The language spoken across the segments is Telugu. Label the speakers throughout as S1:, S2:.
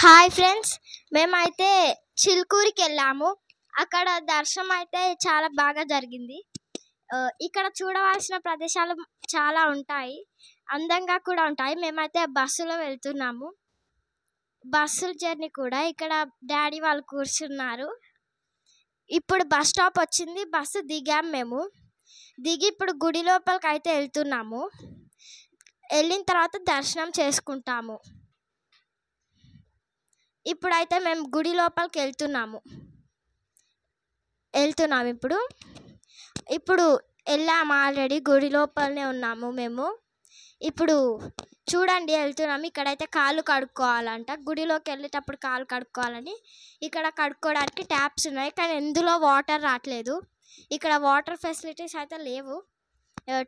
S1: హాయ్ ఫ్రెండ్స్, మేమైతే చిలుకూరికి వెళ్ళాము. అక్కడ దర్శనం అయితే చాలా బాగా జరిగింది. ఇక్కడ చూడవలసిన ప్రదేశాలు చాలా ఉంటాయి, అందంగా కూడా ఉంటాయి. మేమైతే బస్సులో వెళ్తున్నాము. బస్సు జర్నీ కూడా ఇక్కడ డాడీ వాళ్ళు కూర్చున్నారు. ఇప్పుడు బస్ స్టాప్ వచ్చింది, బస్సు దిగాం. మేము దిగి ఇప్పుడు గుడి లోపలికి అయితే వెళ్తున్నాము. వెళ్ళిన తర్వాత దర్శనం చేసుకుంటాము. ఇప్పుడైతే మేము గుడి లోపలికి వెళ్తున్నాము. ఇప్పుడు వెళ్ళాము, ఆల్రెడీ గుడి లోపలనే ఉన్నాము మేము. ఇప్పుడు చూడండి వెళ్తున్నాము. ఇక్కడైతే కాళ్ళు కడుక్కోవాలంట. గుడిలోకి వెళ్ళేటప్పుడు కాళ్ళు కడుక్కోవాలని ఇక్కడ కడుక్కోవడానికి ట్యాప్స్ ఉన్నాయి, కానీ ఎందులో వాటర్ రావట్లేదు. ఇక్కడ వాటర్ ఫెసిలిటీస్ అయితే లేవు.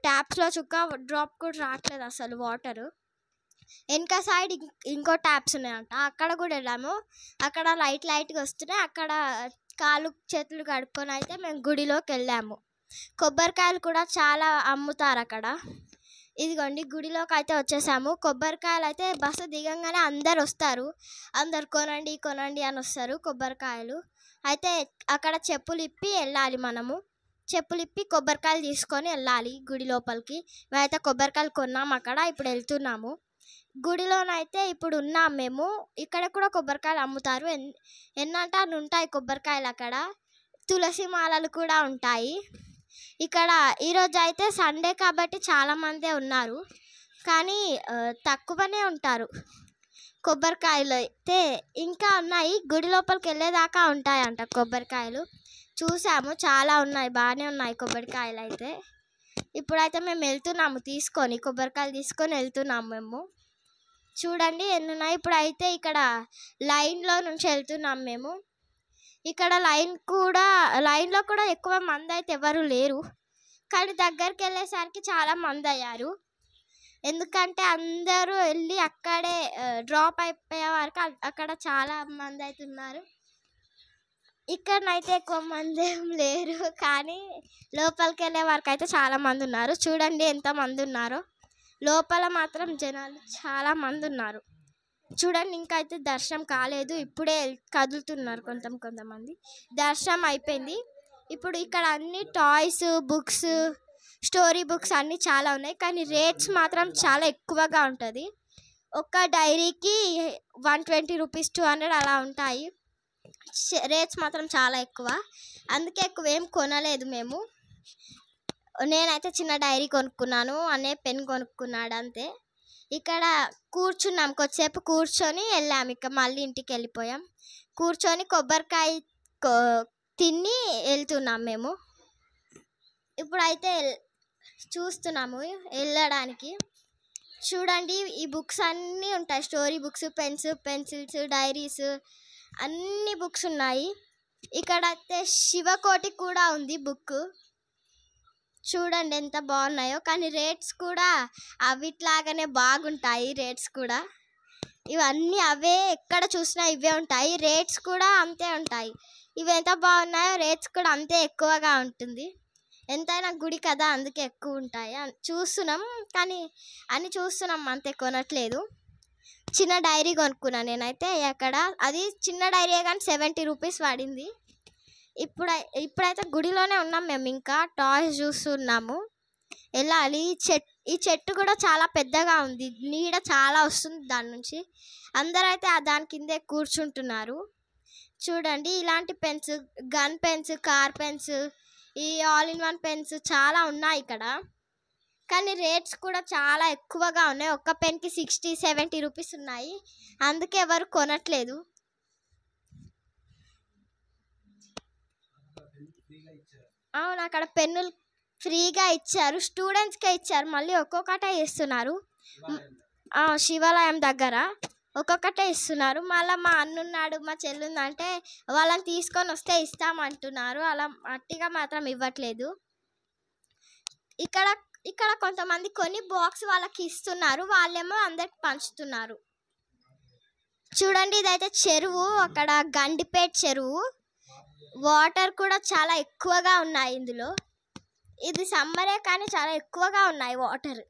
S1: ట్యాప్స్లో చుక్క డ్రాప్ కూడా రావట్లేదు అసలు వాటరు. వెనక సైడ్ ఇంకో ట్యాప్స్ ఉన్నాయంట, అక్కడ కూడా వెళ్ళాము. అక్కడ లైట్గా వస్తున్నాయి. అక్కడ కాళ్ళు చేతులు కడుక్కొని అయితే మేము గుడిలోకి వెళ్ళాము. కొబ్బరికాయలు కూడా చాలా అమ్ముతారు అక్కడ. ఇదిగోండి గుడిలోకి అయితే వచ్చేసాము. కొబ్బరికాయలు అయితే బస్సు దిగంగానే అందరు వస్తారు, అందరు కొనండి కొనండి అని వస్తారు కొబ్బరికాయలు. అయితే అక్కడ చెప్పులు ఇప్పి వెళ్ళాలి. మనము చెప్పులు ఇప్పి కొబ్బరికాయలు తీసుకొని వెళ్ళాలి గుడి లోపలికి. మేమైతే కొబ్బరికాయలు కొన్నాము అక్కడ. ఇప్పుడు వెళ్తున్నాము. గుడిలోనైతే ఇప్పుడు ఉన్నాం మేము. ఇక్కడ కూడా కొబ్బరికాయలు అమ్ముతారు. ఎన్నంటే అన్ని ఉంటాయి కొబ్బరికాయలు అక్కడ. తులసి మాలలు కూడా ఉంటాయి ఇక్కడ. ఈరోజు అయితే సండే కాబట్టి చాలామందే ఉన్నారు, కానీ తక్కువనే ఉంటారు. కొబ్బరికాయలు అయితే ఇంకా ఉన్నాయి, గుడి లోపలికి వెళ్ళేదాకా ఉంటాయంట కొబ్బరికాయలు. చూసాము, చాలా ఉన్నాయి, బాగానే ఉన్నాయి కొబ్బరికాయలు అయితే. ఇప్పుడైతే మేము వెళ్తున్నాము, కొబ్బరికాయలు తీసుకొని వెళ్తున్నాము మేము. చూడండి ఎన్ని ఉన్నాయి. ఇప్పుడు అయితే ఇక్కడ లైన్లో నుంచి వెళ్తున్నాం మేము. ఇక్కడ లైన్లో కూడా ఎక్కువ మంది అయితే ఎవరు లేరు, కానీ దగ్గరికి వెళ్ళేసరికి చాలా మంది అయ్యారు. ఎందుకంటే అందరూ వెళ్ళి అక్కడే డ్రాప్ అయిపోయే వరకు అక్కడ చాలా మంది అయితే ఉన్నారు. ఇక్కడనైతే ఎక్కువ మంది ఏం లేరు, కానీ లోపలికి వెళ్ళే వరకు అయితే చాలా మంది ఉన్నారు. చూడండి ఎంతమంది ఉన్నారో. లోపల మాత్రం జనాలు చాలా మంది ఉన్నారు. చూడండి ఇంకా అయితే దర్శనం కాలేదు, ఇప్పుడే కదులుతున్నారు కొంతమంది. దర్శనం అయిపోయింది. ఇప్పుడు ఇక్కడ అన్ని టాయ్స్, బుక్స్, స్టోరీ బుక్స్ అన్నీ చాలా ఉన్నాయి, కానీ రేట్స్ మాత్రం చాలా ఎక్కువగా ఉంటుంది. ఒక్క డైరీకి 120 రూపీస్, 200 అలా ఉంటాయి. రేట్స్ మాత్రం చాలా ఎక్కువ. అందుకే ఎక్కువ ఏం కొనలేదు మేము. నేనైతే చిన్న డైరీ కొనుక్కున్నాను, అనే పెన్ కొనుక్కున్నాడు అంతే. ఇక్కడ కూర్చున్నాం, కొద్దిసేపు కూర్చొని వెళ్ళాము. ఇక మళ్ళీ ఇంటికి వెళ్ళిపోయాం. కూర్చొని కొబ్బరికాయ తిని వెళ్తున్నాం మేము. ఇప్పుడైతే చూస్తున్నాము వెళ్ళడానికి. చూడండి ఈ బుక్స్ అన్నీ ఉంటాయి, స్టోరీ బుక్స్, పెన్సిల్స్, డైరీస్, అన్ని బుక్స్ ఉన్నాయి. ఇక్కడ అయితే శివకోటి కూడా ఉంది బుక్. చూడండి ఎంత బాగున్నాయో, కానీ రేట్స్ కూడా అవిట్లాగానే బాగుంటాయి. రేట్స్ కూడా ఇవన్నీ అవే, ఎక్కడ చూసినా ఇవే ఉంటాయి. రేట్స్ కూడా అంతే ఉంటాయి. ఇవి ఎంత బాగున్నాయో రేట్స్ కూడా అంతే ఎక్కువగా ఉంటుంది. ఎంతైనా గుడి కదా, అందుకే ఎక్కువ ఉంటాయి. చూస్తున్నాం, కానీ అన్ని చూస్తున్నాం అంతే, కొనట్లేదు. చిన్న డైరీ కొనుక్కున్నాను నేనైతే అక్కడ. అది చిన్న డైరీ కానీ 70 రూపీస్ పడింది. ఇప్పుడైతే గుడిలోనే ఉన్నాం మేము. ఇంకా టాయ్స్ చూస్తున్నాము, వెళ్ళాలి. ఈ చెట్టు కూడా చాలా పెద్దగా ఉంది, నీడ చాలా వస్తుంది దాని నుంచి. అందరైతే దాని కిందే కూర్చుంటున్నారు. చూడండి ఇలాంటి pens, gun pens, car pens, ఈ ఆల్ ఇన్ వన్ పెన్స్ చాలా ఉన్నాయి ఇక్కడ, కానీ రేట్స్ కూడా చాలా ఎక్కువగా ఉన్నాయి. ఒక్క పెన్కి 60-70 రూపీస్ ఉన్నాయి, అందుకే ఎవరు కొనట్లేదు. అవును, అక్కడ పెన్నులు ఫ్రీగా ఇచ్చారు, స్టూడెంట్స్కే ఇచ్చారు. మళ్ళీ ఒక్కొక్కటే ఇస్తున్నారు. శివాలయం దగ్గర ఒక్కొక్కటే ఇస్తున్నారు. మళ్ళీ మా అన్నున్నాడు, మా చెల్లుందంటే వాళ్ళని తీసుకొని వస్తే ఇస్తామంటున్నారు. అలా అట్టిగా మాత్రం ఇవ్వట్లేదు. ఇక్కడ కొంతమంది కొన్ని బాక్స్ వాళ్ళకి ఇస్తున్నారు, వాళ్ళేమో అందరికి పంచుతున్నారు. చూడండి ఇదైతే చెరువు, అక్కడ గండిపేట చెరువు. వాటర్ కూడా చాలా ఎక్కువగా ఉన్నాయి ఇందులో. ఇది సమ్మరే కానీ చాలా ఎక్కువగా ఉన్నాయి వాటర్.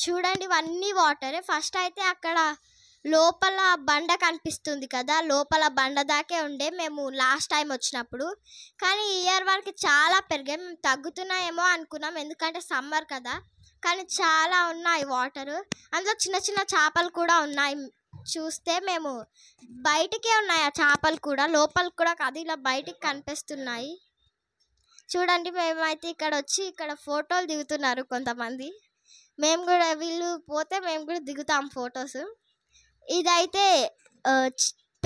S1: చూడండి ఇవన్నీ వాటరే. ఫస్ట్ అయితే అక్కడ లోపల బండ కనిపిస్తుంది కదా, లోపల బండ దాకే ఉండే మేము లాస్ట్ టైం వచ్చినప్పుడు. కానీ ఈ ఇయర్ వరకు చాలా పెరిగాయి. మేము తగ్గుతున్నాయేమో అనుకున్నాం, ఎందుకంటే సమ్మర్ కదా. కానీ చాలా ఉన్నాయి వాటరు. అందులో చిన్న చిన్న చేపలు కూడా ఉన్నాయి. చూస్తే మేము బయటికే ఉన్నాయి ఆ చేపలు కూడా, లోపలికి కూడా కాదు, ఇలా బయటికి కనిపిస్తున్నాయి. చూడండి, మేమైతే ఇక్కడ వచ్చి ఇక్కడ ఫోటోలు దిగుతున్నారు కొంతమంది. మేము కూడా, వీళ్ళు పోతే మేము కూడా దిగుతాం ఫొటోస్. ఇదైతే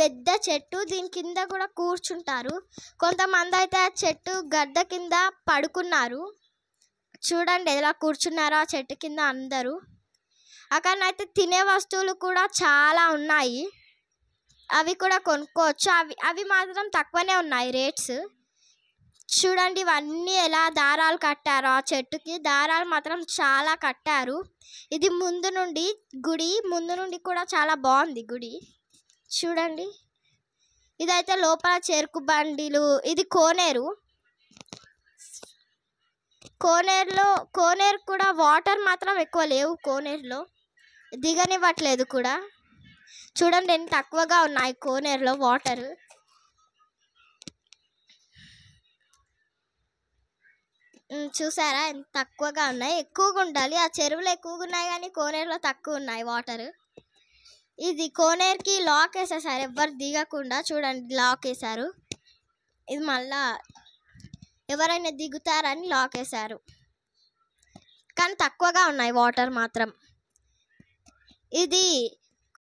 S1: పెద్ద చెట్టు, దీని కింద కూడా కూర్చుంటారు. కొంతమంది అయితే ఆ చెట్టు గడ్డ కింద పడుకున్నారు. చూడండి ఎలా కూర్చున్నారో ఆ చెట్టు కింద అందరూ. అక్కడనైతే తినే వస్తువులు కూడా చాలా ఉన్నాయి, అవి కూడా కొనుక్కోవచ్చు. అవి మాత్రం తక్కువనే ఉన్నాయి రేట్స్. చూడండి ఇవన్నీ ఎలా దారాలు కట్టారో ఆ చెట్టుకి, దారాలు మాత్రం చాలా కట్టారు. ఇది ముందు నుండి గుడి, ముందు నుండి కూడా చాలా బాగుంది గుడి. చూడండి, ఇదైతే లోపల చెరుకు బండిలు. ఇది కోనేరు. కోనేరు కూడా వాటర్ మాత్రం ఎక్కువ లేవు కోనేరులో, దిగనివ్వట్లేదు కూడా. చూడండి ఎన్ని తక్కువగా ఉన్నాయి కోనేరులో వాటర్. చూసారా ఎంత తక్కువగా ఉన్నాయి, ఎక్కువగా ఉండాలి. ఆ చెరువులో ఎక్కువగా ఉన్నాయి కానీ కోనేరులో తక్కువ ఉన్నాయి వాటర్. ఇది కోనేరుకి లాక్ వేసేసారు ఎవరు దిగకుండా. చూడండి లాక్ వేశారు. ఇది మళ్ళా ఎవరైనా దిగుతారని లాక్ వేశారు, కానీ తక్కువగా ఉన్నాయి వాటర్ మాత్రం. ఇది